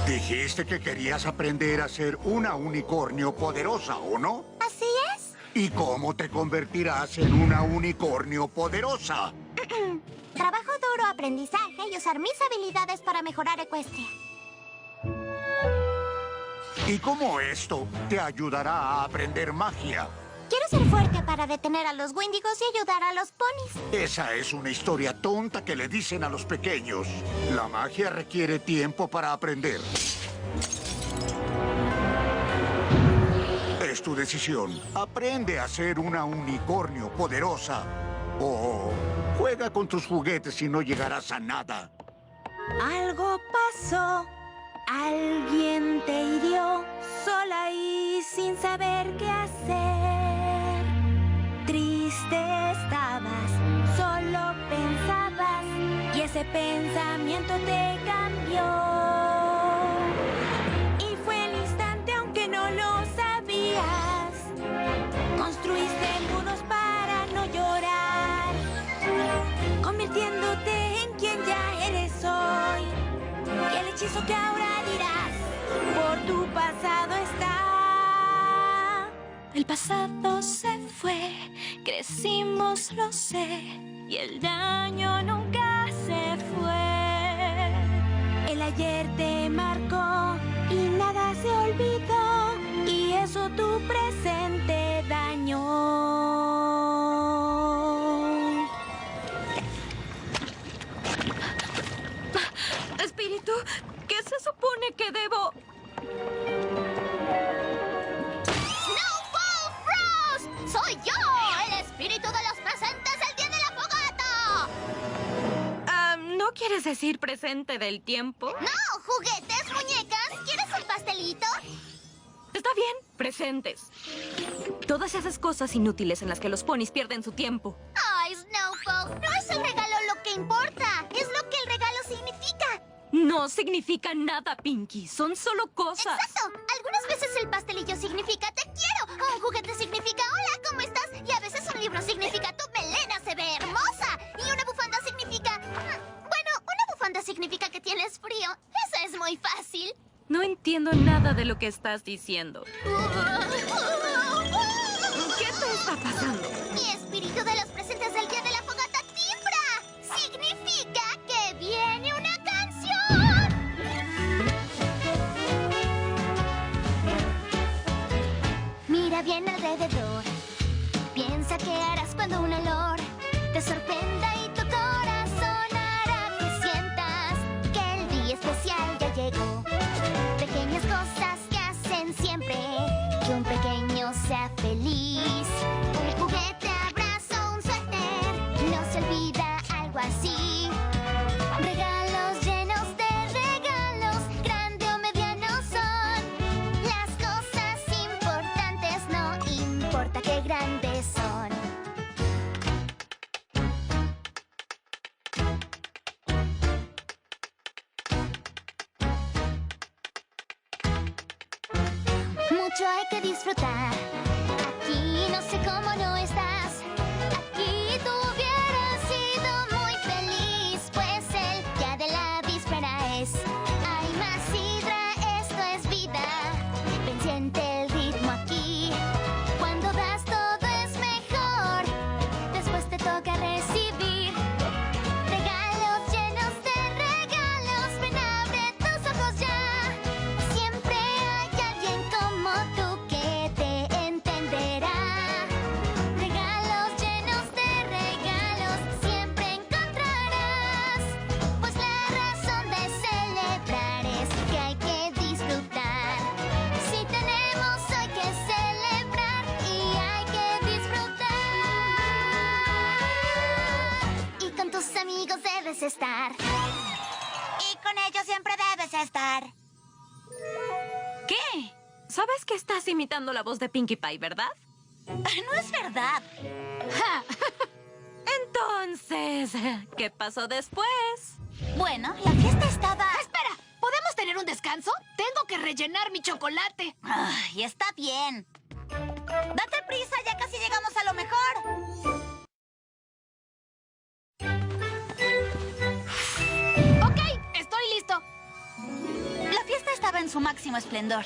Dijiste que querías aprender a ser una unicornio poderosa, ¿o no? ¿Así es? ¿Y cómo te convertirás en una unicornio poderosa? Trabajo duro, aprendizaje y usar mis habilidades para mejorar Equestria. ¿Y cómo esto te ayudará a aprender magia? Quiero ser fuerte para detener a los Wendigos y ayudar a los ponis. Esa es una historia tonta que le dicen a los pequeños. La magia requiere tiempo para aprender. Es tu decisión. Aprende a ser una unicornio poderosa. O juega con tus juguetes y no llegarás a nada. Algo pasó. Alguien te hirió sola y sin saber qué hacer. Triste estabas, solo pensabas y ese pensamiento te cambió. Y fue el instante, aunque no lo sabías. Construiste muros para no llorar, convirtiéndote en quien ya eres hoy. Y el hechizo que ahora dirás por tu pasado está. El pasado se fue, crecimos, lo sé, y el daño nunca se fue. El ayer te marcó y nada se olvidó, y eso tu presente dañó. Espíritu, ¿qué se supone que debo? ¡Snowball Frost! ¡Soy yo! ¡El espíritu de los presentes el día de la fogata! ¿No quieres decir presente del tiempo? ¡No! ¿Juguetes? ¿Muñecas? ¿Quieres un pastelito? Está bien, presentes. Todas esas cosas inútiles en las que los ponis pierden su tiempo. ¡Ay, Snowball! No es el regalo lo que importa. Es lo que el regalo significa. No significa nada, Pinky. Son solo cosas. ¡Exacto! Algunas veces el pastelillo significa te quiero. O un juguete significa hola, ¿cómo estás? Y a veces un libro significa tu melena se ve hermosa. Y una bufanda significa... Bueno, una bufanda significa que tienes frío. Eso es muy fácil. No entiendo nada de lo que estás diciendo. ¿Qué te está pasando? Mi espíritu de los presentes del día de la fogata timbra. Significa que viene una canción. Mira bien alrededor. Piensa qué harás cuando un olor te sorprenda y tu corazón hará que sientas que el día especial ya llegó. Pequeñas cosas que hacen siempre que un pequeño sea feliz. Un juguete, abrazo, un suéter, no se olvida algo así. Regalos llenos de regalos, grande o mediano son. Las cosas importantes no importa qué grandes son. Mucho hay que disfrutar. Aquí no sé cómo no estás. Aquí tú hubieras sido muy feliz, pues el día de la víspera es. Hay más sidra, esto es vida. Ven, siente el ritmo aquí. Cuando das todo es mejor. Después te toca recibir regalos llenos de regalos. Ven, abre tus ojos ya. Siempre hay alguien como tú que te entenderá. Regalos llenos de regalos siempre encontrarás. Pues la razón de celebrar es que hay que disfrutar. Si tenemos hoy que celebrar y hay que disfrutar. Y con tus amigos debes estar. Y con ellos siempre debes estar. ¿Qué? ¿Sabes que estás imitando la voz de Pinkie Pie, verdad? No es verdad. Entonces, ¿qué pasó después? Bueno, la fiesta estaba... ¡Espera! ¿Podemos tener un descanso? Tengo que rellenar mi chocolate. Ay, está bien. Date prisa, ya casi llegamos a lo mejor. Ok, estoy listo. La fiesta su máximo esplendor.